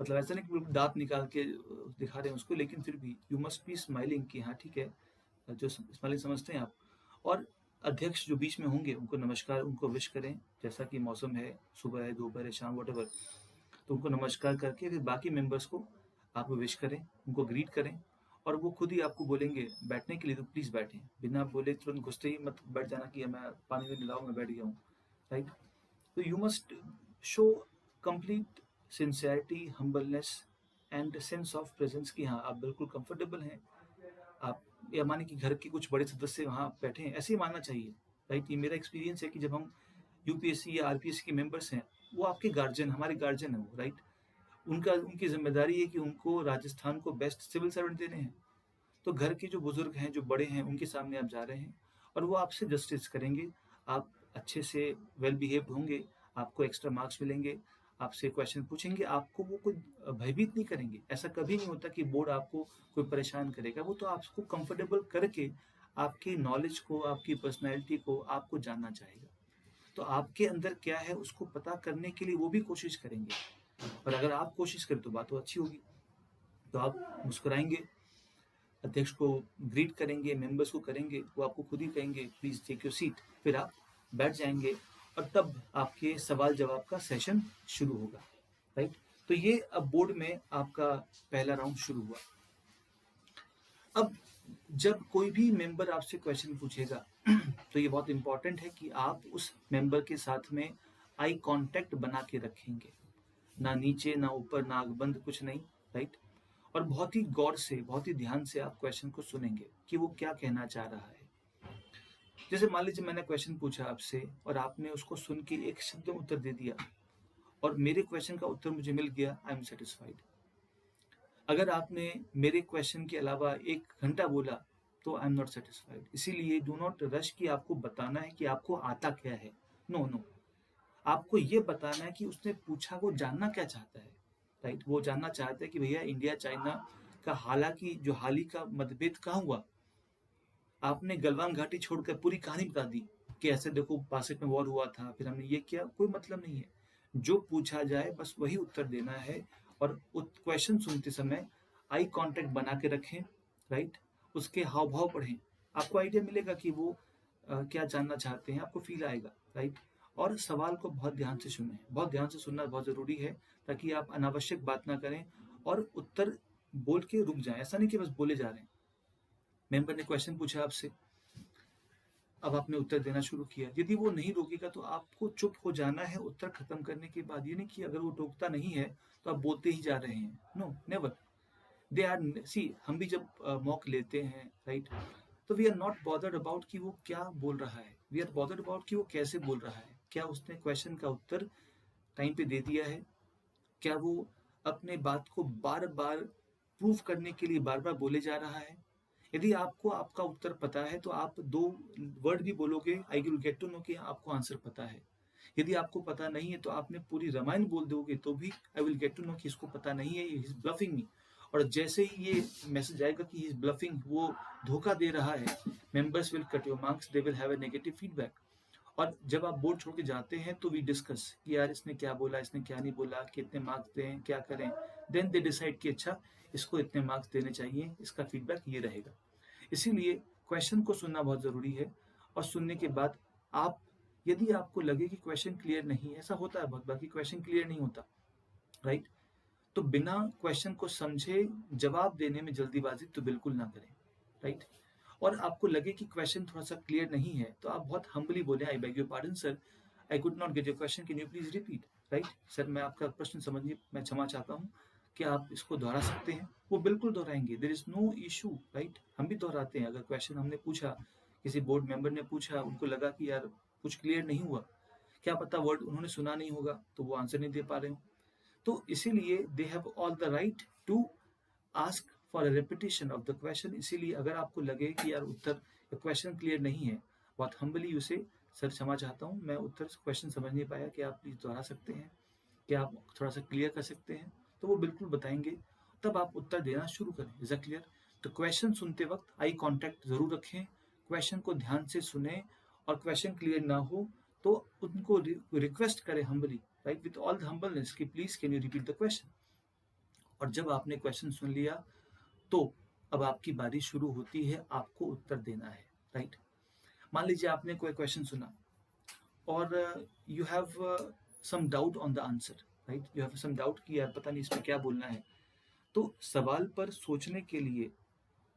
मतलब ऐसा नहीं कि बिल्कुल दांत निकाल के दिखा रहे हैं उसको, लेकिन फिर भी यू मस्ट बी स्माइलिंग कि हाँ ठीक है, जो स्माइलिंग समझते हैं आप। और अध्यक्ष जो बीच में होंगे उनको नमस्कार, उनको विश करें, जैसा कि मौसम है, सुबह है, दोपहर है, शाम, वॉटेवर, तो उनको नमस्कार करके फिर बाकी मेंबर्स को आप विश करें, उनको ग्रीट करें। और वो खुद ही आपको बोलेंगे बैठने के लिए, तो प्लीज़ बैठें, बिना बोले तुरंत घुसते ही मत बैठ जाना कि मैं पानी में मिलाओ मैं बैठ गया हूँ, right. So you must show complete sincerity, humbleness and sense of presence कि हाँ आप बिल्कुल कंफर्टेबल हैं। आप या माने कि घर के कुछ बड़े सदस्य वहाँ बैठे हैं, ऐसे ही मानना चाहिए, राइट। ये मेरा एक्सपीरियंस है कि जब हम यूपीएससी या आरपीएससी के मेंबर्स हैं, वो आपके गार्जियन, हमारे गार्जियन है वो, राइट। उनकी जिम्मेदारी है कि उनको राजस्थान को बेस्ट सिविल सर्वेंट देने हैं। तो घर के जो बुजुर्ग हैं, जो बड़े हैं, उनके सामने आप जा रहे हैं और वो आपसे जस्टिस करेंगे। आप अच्छे से वेल बिहेव्ड होंगे, आपको एक्स्ट्रा मार्क्स मिलेंगे, आपसे क्वेश्चन पूछेंगे, आपको वो कोई भयभीत नहीं करेंगे। ऐसा कभी नहीं होता कि बोर्ड आपको कोई परेशान करेगा, वो तो आपको कंफर्टेबल करके आपकी नॉलेज को, आपकी पर्सनैलिटी को आपको जानना चाहेगा। तो आपके अंदर क्या है उसको पता करने के लिए वो भी कोशिश करेंगे। और अगर आप कोशिश करें तो बात तो अच्छी होगी। तो आप मुस्कुराएंगे, अध्यक्ष को ग्रीट करेंगे, मेंबर्स को करेंगे, वो आपको खुद ही कहेंगे प्लीज़ टेक योर सीट, फिर आप बैठ जाएंगे और तब आपके सवाल जवाब का सेशन शुरू होगा, राइट। तो ये अब बोर्ड में आपका पहला राउंड शुरू हुआ। अब जब कोई भी मेंबर आपसे क्वेश्चन पूछेगा तो ये बहुत इंपॉर्टेंट है कि आप उस मेंबर के साथ में आई कांटेक्ट बना के रखेंगे, ना नीचे ना ऊपर ना आंख बंद, कुछ नहीं, राइट। और बहुत ही गौर से, बहुत ही ध्यान से आप क्वेश्चन को सुनेंगे कि वो क्या कहना चाह रहा है। जैसे मान लीजिए मैंने क्वेश्चन पूछा आपसे और आपने उसको सुन के एक शब्द में उत्तर दे दिया और मेरे क्वेश्चन का उत्तर मुझे मिल गया, आई एम सेटिस्फाइड। अगर आपने मेरे क्वेश्चन के अलावा 1 घंटा बोला तो आई एम नॉट सेटिस्फाइड। इसीलिए डू नॉट रश कि आपको बताना है कि आपको आता क्या है। नो नो, आपको ये बताना है कि उसने पूछा वो जानना क्या चाहता है, राइट। वो जानना चाहता है कि भैया इंडिया चाइना का हालांकि जो हाल ही का मतभेद कहाँ हुआ। आपने गलवान घाटी छोड़कर पूरी कहानी बता दी कि ऐसे देखो 62 में वॉर हुआ था, फिर हमने ये किया, कोई मतलब नहीं है। जो पूछा जाए बस वही उत्तर देना है। और क्वेश्चन सुनते समय आई कांटेक्ट बना के रखें, राइट। उसके हाव भाव पढ़ें, आपको आइडिया मिलेगा कि वो क्या जानना चाहते हैं, आपको फील आएगा, राइट। और सवाल को बहुत ध्यान से सुनें, बहुत ध्यान से सुनना बहुत ज़रूरी है ताकि आप अनावश्यक बात ना करें और उत्तर बोल के रुक जाएं। ऐसा नहीं कि बस बोले जा रहे हैं। मेंबर ने क्वेश्चन पूछा आपसे, अब आपने उत्तर देना शुरू किया, यदि वो नहीं रोकेगा तो आपको चुप हो जाना है उत्तर खत्म करने के बाद। ये नहीं कि अगर वो टोकता नहीं है तो आप बोलते ही जा रहे हैं, no never. They are see, हम भी जब मॉक लेते हैं, राइट, तो we are not bothered about कि वो क्या बोल रहा है, वी आर बॉदर्ड अबाउट कि वो कैसे बोल रहा है। क्या उसने क्वेश्चन का उत्तर टाइम पे दे दिया है, क्या वो अपने बात को बार बार प्रूव करने के लिए बार बार बोले जा रहा है, यदि आपको आपका उत्तर पता है तो आप 2 वर्ड भी बोलोगे, I will get to know कि आपको आंसर पता है। यदि आपको पता नहीं है तो आपने पूरी रामायण बोल दोगे तो भी I will get to know कि इसको पता नहीं है, ही इज ब्लफिंग मी। और जैसे ही ये मैसेज आएगा कि ही इज ब्लफिंग, वो धोखा दे रहा है, members will cut your marks, they will have a negative feedback. और जब आप बोर्ड छोड़ के जाते हैं तो वी डिस्कस कि यार इसने क्या बोला, इसने क्या नहीं बोला, कितने मार्क्स दें, क्या करें। देन दे डिसाइड कि अच्छा इसको इतने मार्क्स देने चाहिए, इसका फीडबैक ये रहेगा। इसीलिए क्वेश्चन को सुनना बहुत ज़रूरी है। और सुनने के बाद आप, यदि आपको लगे कि क्वेश्चन क्लियर नहीं है, ऐसा होता है बहुत बार कि क्वेश्चन क्लियर नहीं होता, राइट, तो बिना क्वेश्चन को समझे जवाब देने में जल्दीबाजी तो बिल्कुल ना करें, राइट। और आपको लगे कि क्वेश्चन थोड़ा सा क्लियर नहीं है तो आप बहुत हम्बली बोले, I beg your pardon sir, I could not get your question, can you please repeat, right. Sir मैं आपका प्रश्न समझिए, मैं क्षमा चाहता हूँ, क्या आप इसको दोहरा सकते हैं? वो बिल्कुल दोहराएंगे, there is no issue, right. हम भी दोहराते हैं, अगर क्वेश्चन हमने पूछा, किसी बोर्ड मेंबर ने पूछा, उनको लगा कि यार कुछ क्लियर नहीं हुआ, क्या पता वर्ड उन्होंने सुना नहीं होगा तो वो आंसर नहीं दे पा रहे हो, तो इसीलिए they have all the right to ask for a repetition of the question. इसीलिए अगर आपको लगे कि यार उत्तर क्वेश्चन क्लियर नहीं है, बहुत हम्बली उसे, सर क्षमा चाहता हूँ, मैं उत्तर क्वेश्चन समझ नहीं पाया, कि आप प्लीज दोहरा सकते हैं, क्या आप थोड़ा सा क्लियर कर सकते हैं, तो वो बिल्कुल बताएंगे। तब आप उत्तर देना शुरू करें। Is a clear? तो क्वेश्चन सुनते वक्त आई कॉन्टैक्ट जरूर रखें, क्वेश्चन को ध्यान से सुने, और क्वेश्चन क्लियर ना हो तो उनको रिक्वेस्ट करें humbly, right, with all the humbleness कि please can you repeat the question. और जब आपने क्वेश्चन सुन लिया तो अब आपकी बारी शुरू होती है, आपको उत्तर देना है, राइट। मान लीजिए आपने कोई क्वेश्चन सुना और you have some doubt on the answer, right, you have some doubt कि यार पता नहीं इसमें क्या बोलना है, तो सवाल पर सोचने के लिए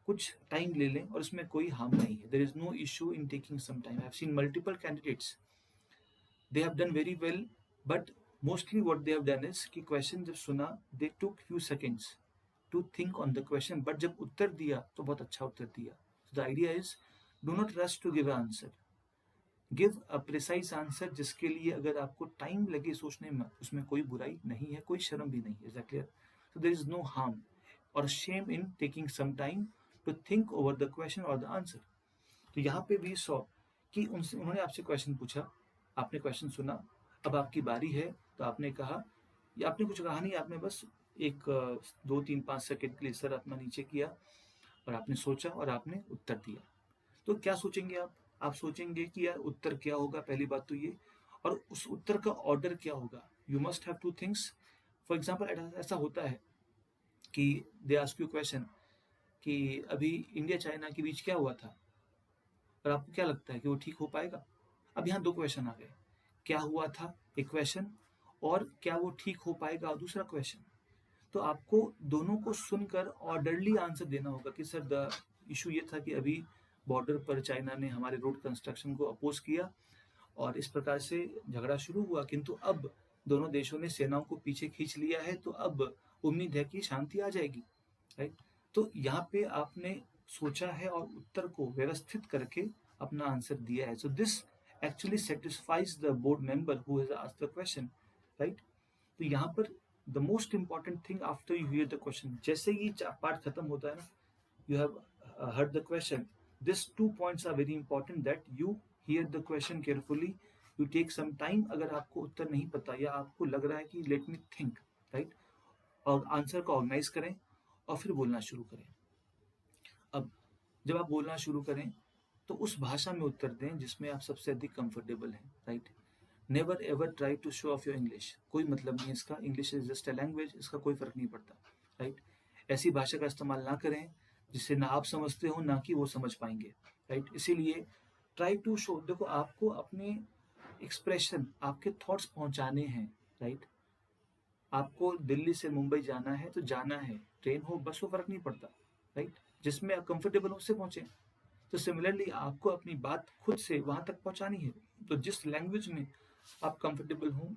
कुछ टाइम ले लें, और इसमें कोई हार्म नहीं है, there is no issue in taking some time. I have seen multiple candidates, they have done very well, but mostly what they have done is कि क्वेश्चन जब सुना, they took few seconds to think on the question, but जब उत्तर दिया तो बहुत अच्छा उत्तर दिया। So the idea is, do not rush to give answer, give a precise answer, जिसके लिए अगर आपको टाइम लगे सोचने में, उसमें कोई बुराई नहीं है, कोई शर्म भी नहीं है। Is that clear? So there is no harm और shame in taking some time to think over the question और द आंसर। तो यहाँ पे भी सौ कि उनसे, उन्होंने आपसे क्वेश्चन पूछा, आपने क्वेश्चन सुना, अब आपकी बारी है, तो आपने कहा, या आपने कुछ कहा नहीं, आपने बस एक 2 3 5 सेकंड के लिए सर अपना नीचे किया, और आपने सोचा और आपने उत्तर दिया। तो क्या सोचेंगे आप सोचेंगे कि यार उत्तर क्या होगा, पहली बात तो ये, और उस उत्तर का ऑर्डर क्या होगा। You must have two things. For example ऐसा होता है कि दे आस्क यू क्वेश्चन कि अभी इंडिया चाइना के बीच क्या हुआ था, और आपको क्या लगता है कि वो ठीक हो पाएगा? अब यहाँ 2 क्वेश्चन आ गए, क्या हुआ था एक क्वेश्चन, और क्या वो ठीक हो पाएगा दूसरा क्वेश्चन। तो आपको दोनों को सुनकर ऑर्डरली आंसर देना होगा कि सर द इशू ये था कि अभी बॉर्डर पर चाइना ने हमारे रोड कंस्ट्रक्शन को अपोज किया, और इस प्रकार से झगड़ा शुरू हुआ, किंतु अब दोनों देशों ने सेनाओं को पीछे खींच लिया है, तो अब उम्मीद है कि शांति आ जाएगी, राइट। तो यहाँ पे आपने सोचा है और उत्तर को व्यवस्थित करके अपना आंसर दिया है। So this actually satisfies the board member who has asked the question, right. तो यहाँ पर the most important thing after you here the question, जैसे ही पार्ट खत्म होता है ना, you have heard the question, these 2 points are very important, that you hear the question carefully, you take some time, अगर आपको उत्तर नहीं पता या आपको लग रहा है कि let me think, right, और आंसर को ऑर्गेनाइज करें और फिर बोलना शुरू करें। अब जब आप बोलना शुरू करें तो उस भाषा में उत्तर दें जिसमें आप सबसे अधिक कंफर्टेबल हैं, right. Never ever try to show off your English, कोई मतलब नहीं है इसका, English is just a language, इसका कोई फर्क नहीं पड़ता, राइट। ऐसी भाषा का इस्तेमाल ना करें जिससे ना आप समझते हो ना कि वो समझ पाएंगे, राइट। इसीलिए ट्राई टू शो, देखो आपको अपने एक्सप्रेशन, आपके थॉट्स पहुंचाने हैं, राइट। आपको दिल्ली से मुंबई जाना है तो जाना है, ट्रेन हो बस हो फर्क नहीं पड़ता, राइट, जिसमें आप कंफर्टेबल हो उससे पहुंचे। तो सिमिलरली आपको अपनी बात खुद से वहां तक पहुंचानी है, तो जिस लैंग्वेज में आप कंफर्टेबल हो,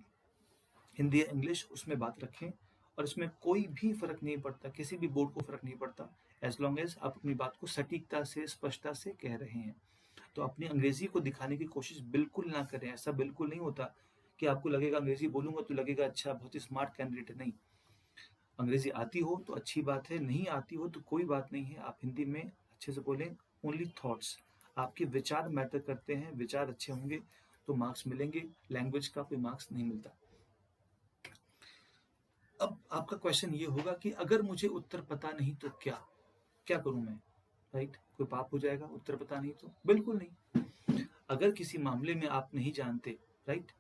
हिंदी या इंग्लिश, उसमें बात रखें। और इसमें कोई भी फर्क नहीं पड़ता, किसी भी बोर्ड को फर्क नहीं पड़ता, एज लॉन्ग एज आप अपनी बात को सटीकता से, स्पष्टता से कह रहे हैं। तो अपनी अंग्रेजी को दिखाने की कोशिश बिल्कुल ना करें, ऐसा बिल्कुल नहीं होता कि आपको लगेगा अंग्रेजी बोलूंगा तो लगेगा अच्छा बहुत ही स्मार्ट कैंडिडेट है, नहीं। अंग्रेजी आती हो तो अच्छी बात है, नहीं आती हो तो कोई बात नहीं है, आप हिंदी में अच्छे से बोलें, ओनली थॉट्स। आपके विचार मैटर करते हैं, विचार अच्छे होंगे तो मार्क्स मिलेंगे, लैंग्वेज का कोई मार्क्स नहीं मिलता। अब आपका क्वेश्चन ये होगा कि अगर मुझे उत्तर पता नहीं तो क्या क्या करूं मैं, राइट? कोई पाप हो जाएगा उत्तर पता नहीं तो? बिल्कुल नहीं। अगर किसी मामले में आप नहीं जानते, राइट,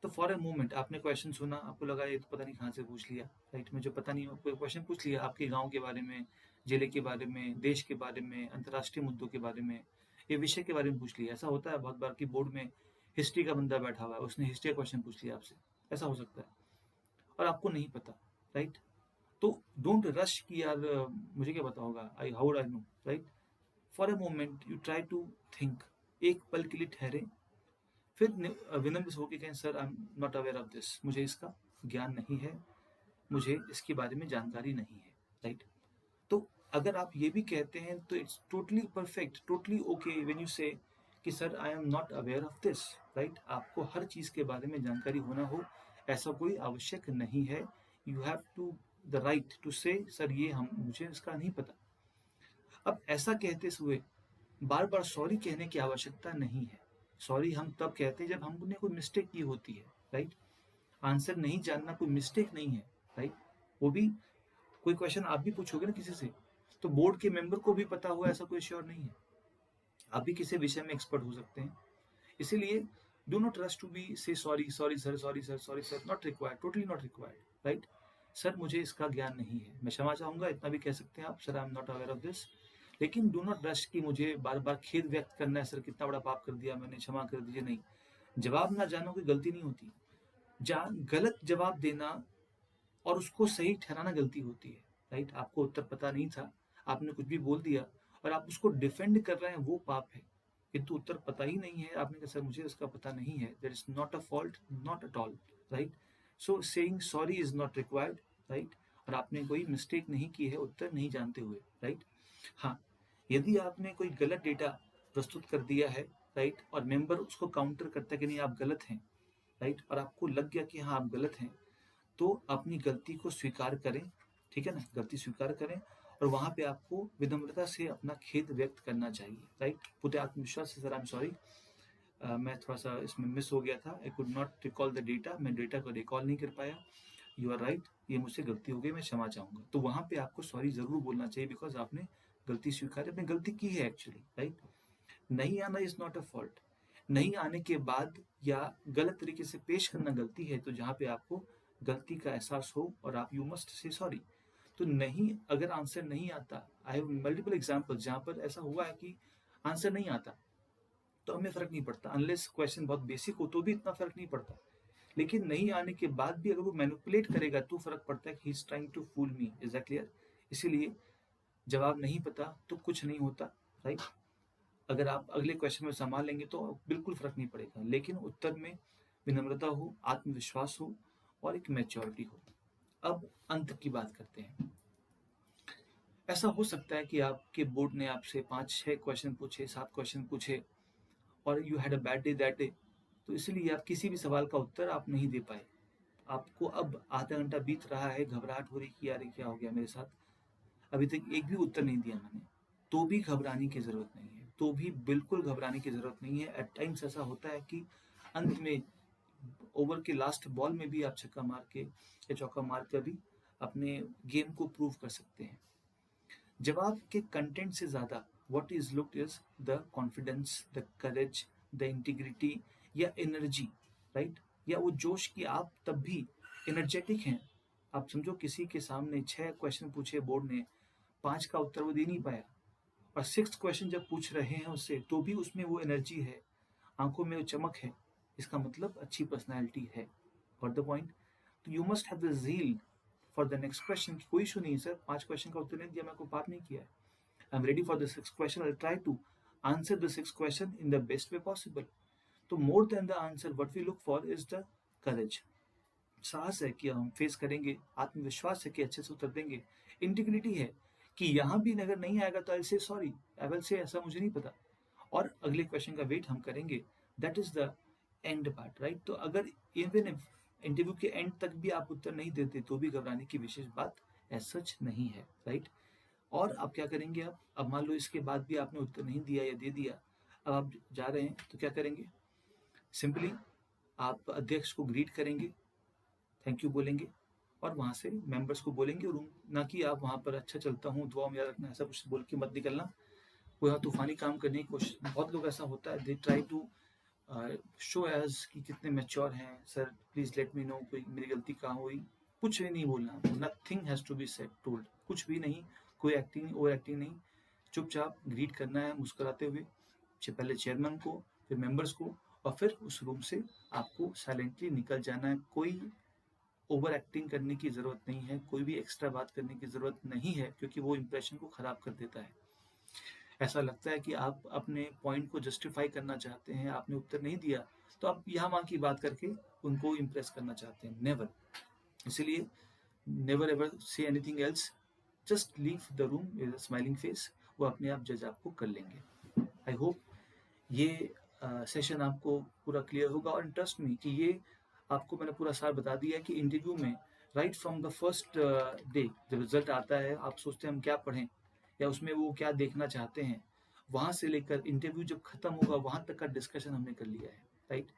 तो फॉर अ मोमेंट आपने क्वेश्चन सुना, आपको लगा ये तो पता नहीं कहाँ से पूछ लिया, राइट, मुझे पता नहीं, कोई क्वेश्चन पूछ लिया आपके गांव के बारे में, जिले के बारे में, देश के बारे में, अंतर्राष्ट्रीय मुद्दों के बारे में, ये विषय के बारे में पूछ लिया। ऐसा होता है बहुत बार कि बोर्ड में हिस्ट्री का बंदा बैठा हुआ है, उसने हिस्ट्री का क्वेश्चन पूछ लिया आपसे, ऐसा हो सकता है और आपको नहीं पता, राइट? तो डोंट रश कि यार मुझे क्या पता होगा, I how would I know, right? For a moment you try to think, एक पल के लिए ठहरे, फिर विनम्र से होकर कहें sir I am not aware of this, मुझे इसका ज्ञान नहीं है, मुझे इसके बारे में जानकारी नहीं है, राइट? तो अगर आप ये भी कहते हैं तो it's totally perfect, totally okay when you से कि sir I am not aware of this, right? आपको हर चीज़ के बारे में जानकारी होना हो ऐसा कोई आवश्यक नहीं है। You have to the right to say sir ये हम मुझे इसका नहीं पता। अब ऐसा कहते हुए बार बार सॉरी कहने की आवश्यकता नहीं है। सॉरी हम तब कहते हैं जब हमने कोई मिस्टेक की होती है, राइट? आंसर नहीं जानना कोई मिस्टेक नहीं है, राइट? वो भी कोई क्वेश्चन आप भी पूछोगे ना किसी से, तो बोर्ड के मेंबर को भी पता हो ऐसा कोई श्योर नहीं है। आप भी किसी विषय में एक्सपर्ट हो सकते हैं। इसीलिए do not rush to be say sorry sorry sir, sorry sir, sorry sir, not required, totally not required, right? Sir मुझे इसका ज्ञान नहीं है, मैं क्षमा चाहूंगा, इतना भी कह सकते हैं आप, sir I am not aware of this. लेकिन डू नॉट रश कि मुझे बार बार खेद व्यक्त करना है, सर कितना बड़ा पाप कर दिया मैंने, क्षमा कर दीजिए। नहीं, जवाब ना जानो की गलती नहीं होती, गलत जवाब देना और उसको सही ठहराना गलती होती है, राइट? आपको उत्तर पता नहीं था, आपने कुछ भी बोल दिया और आप उसको डिफेंड कर रहे हैं, वो पाप है। किंतु उत्तर पता ही नहीं है, आपने कहा सर मुझे इसका पता नहीं है, that is not a fault, not at all, right? So saying sorry is not required, right? और आपने कोई मिस्टेक नहीं की है उत्तर नहीं जानते हुए, राइट? हाँ, यदि आपने कोई गलत डेटा प्रस्तुत कर दिया है, राइट, और मेंबर उसको काउंटर करता है कि नहीं आप गलत हैं, राइट, और आपको लग गया कि हाँ आप गलत हैं, तो अपनी गलती को स्वीकार करें, ठीक है ना? गलती स्वीकार करें और वहां पे आपको विनम्रता से अपना खेद व्यक्त करना चाहिए, राइट? पूरे आत्मविश्वास से सर आई एम सॉरी, मैं थोड़ा सा इसमें मिस हो गया था, I could not recall the data, मैं डेटा को रिकॉल नहीं कर पाया, यू आर राइट, ये मुझसे गलती हो गई, मैं क्षमा चाहूंगा। तो वहां पे आपको सॉरी जरूर बोलना चाहिए, बिकॉज आपने गलती स्वीकार, अपनी गलती की है एक्चुअली, राइट? नहीं आना इज नॉट अ फॉल्ट। नहीं आने के बाद या गलत तरीके से पेश करना गलती है, तो जहाँ पे आपको गलती का एहसास हो और आप यू मस्ट से सॉरी। तो नहीं, अगर आंसर नहीं आता, आई हैव मल्टीपल एग्जांपल जहाँ पर ऐसा हुआ है कि आंसर नहीं आता तो हमें फर्क नहीं पड़ता, अनलेस क्वेश्चन बहुत बेसिक हो तो भी इतना फर्क नहीं पड़ता। लेकिन नहीं आने के बाद भी अगर वो मैनिपुलेट करेगा तो फर्क पड़ता है कि he is trying to fool me, is that clear? इसीलिए जवाब नहीं पता तो कुछ नहीं होता, राइट? अगर आप अगले क्वेश्चन में संभाल लेंगे तो बिल्कुल फर्क नहीं पड़ेगा, लेकिन उत्तर में विनम्रता हो, आत्मविश्वास हो और एक मैच्योरिटी हो। अब अंत की बात करते हैं। ऐसा हो सकता है कि आपके बोर्ड ने आपसे 5-6 क्वेश्चन पूछे, 7 क्वेश्चन पूछे और you had a bad day that day, तो इसलिए आप किसी भी सवाल का उत्तर आप नहीं दे पाए। आपको अब आधा घंटा बीत रहा है, घबराहट हो रही कि यार क्या हो गया मेरे साथ, अभी तक एक भी उत्तर नहीं दिया मैंने। तो भी घबराने की जरूरत नहीं है, तो भी बिल्कुल घबराने की जरूरत नहीं है। एट टाइम्स ऐसा होता है कि अंत में ओवर के लास्ट बॉल में भी आप छक्का मार के या चौका मार कर भी अपने गेम को प्रूव कर सकते हैं। जवाब के कंटेंट से ज्यादा what is looked is the confidence, the courage, the integrity या एनर्जी, राइट? या वो जोश कि आप तब भी एनर्जेटिक हैं। आप समझो किसी के सामने 6 क्वेश्चन पूछे बोर्ड ने, 5 का उत्तर वो दे नहीं पाया और 6th क्वेश्चन जब पूछ रहे हैं उससे तो भी उसमें वो एनर्जी है, आंखों में वो चमक है, इसका मतलब अच्छी पर्सनैलिटी है। Got the point? तो you must have the zeal for the next question. कोई इशू नहीं सर, 5 क्वेश्चन का उत्तर नहीं दिया, मैं कोई पाप नहीं किया है, I am ready for the 6th question, I try to answer the 6th question in the best way possible. तो more than the answer what we look for is the courage, साहस है कि हम फेस करेंगे, आत्मविश्वास है कि अच्छे से उत्तर देंगे, इंटीग्रिटी है कि यहाँ भी अगर नहीं आएगा तो आई से सॉरी, आई विल से ऐसा मुझे नहीं पता और अगले क्वेश्चन का वेट हम करेंगे। That is the end part, right? तो अगर इवन इंटरव्यू के एंड तक भी आप उत्तर नहीं देते तो भी घबराने की विशेष बात एज सच नहीं है, राइट? और आप क्या करेंगे, अब मान लो इसके बाद भी आपने उत्तर नहीं दिया या दे दिया, अब आप जा रहे हैं तो क्या करेंगे, सिंपली आप अध्यक्ष को ग्रीट करेंगे, थैंक यू बोलेंगे और वहाँ से मेंबर्स को बोलेंगे रूम, ना कि आप वहाँ पर अच्छा चलता हूँ दुआ में याद रखना ऐसा कुछ बोल के मत निकलना। कोई यहाँ तूफानी काम करने की कोशिश, बहुत लोग ऐसा होता है, they try to show as कि कितने मैच्योर हैं, sir please let me know कोई मेरी गलती कहाँ हुई, कुछ भी नहीं बोलना, nothing has to be said told, कुछ भी नहीं, कोई एक्टिंग ओवर एक्टिंग नहीं, चुपचाप ग्रीट करना है मुस्कुराते हुए, पहले चेयरमैन को, फिर मेंबर्स को, और फिर उस रूम से आपको साइलेंटली निकल जाना है। कोई ओवर एक्टिंग करने की ज़रूरत नहीं है, कोई भी एक्स्ट्रा बात करने की ज़रूरत नहीं है, क्योंकि वो इंप्रेशन को ख़राब कर देता है। ऐसा लगता है कि आप अपने पॉइंट को जस्टिफाई करना चाहते हैं, आपने उत्तर नहीं दिया, तो आप यहाँ वहाँ की बात करके उनको इम्प्रेस करना चाहते हैं, नेवर। इसलिए never ever say anything else, just leave the room with a smiling face, वो अपने आप जज आपको कर लेंगे। आई होप ये सेशन आपको पूरा क्लियर होगा, और ट्रस्ट मी कि ये आपको मैंने पूरा सार बता दिया है कि इंटरव्यू में right from the first day जब रिजल्ट आता है, आप सोचते हैं हम क्या पढ़ें या उसमें वो क्या देखना चाहते हैं, वहाँ से लेकर इंटरव्यू जब खत्म होगा वहाँ तक का डिस्कशन हमने कर लिया है, राइट।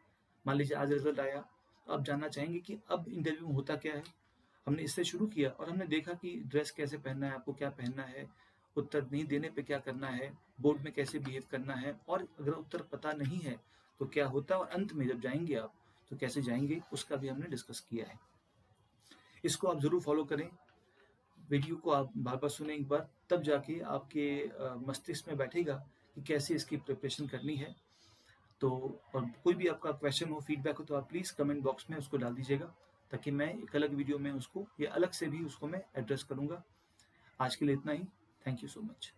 मान लीजिए आज रिजल्ट आया, तो आप जानना चाहेंगे कि अब इंटरव्यू में होता क्या है। हमने इससे शुरू किया और हमने देखा कि ड्रेस कैसे पहनना है, आपको क्या पहनना है, उत्तर नहीं देने पे क्या करना है, बोर्ड में कैसे बिहेव करना है, और अगर उत्तर पता नहीं है तो क्या होता है, और अंत में जब जाएंगे आप तो कैसे जाएंगे, उसका भी हमने डिस्कस किया है। इसको आप ज़रूर फॉलो करें, वीडियो को आप बार बार सुने एक बार, तब जाके आपके मस्तिष्क में बैठेगा कि कैसे इसकी प्रिपरेशन करनी है। तो और कोई भी आपका क्वेश्चन हो, फीडबैक हो, तो आप प्लीज़ कमेंट बॉक्स में उसको डाल दीजिएगा, ताकि मैं एक अलग वीडियो में उसको या अलग से भी उसको मैं एड्रेस करूँगा। आज के लिए इतना ही। Thank you so much.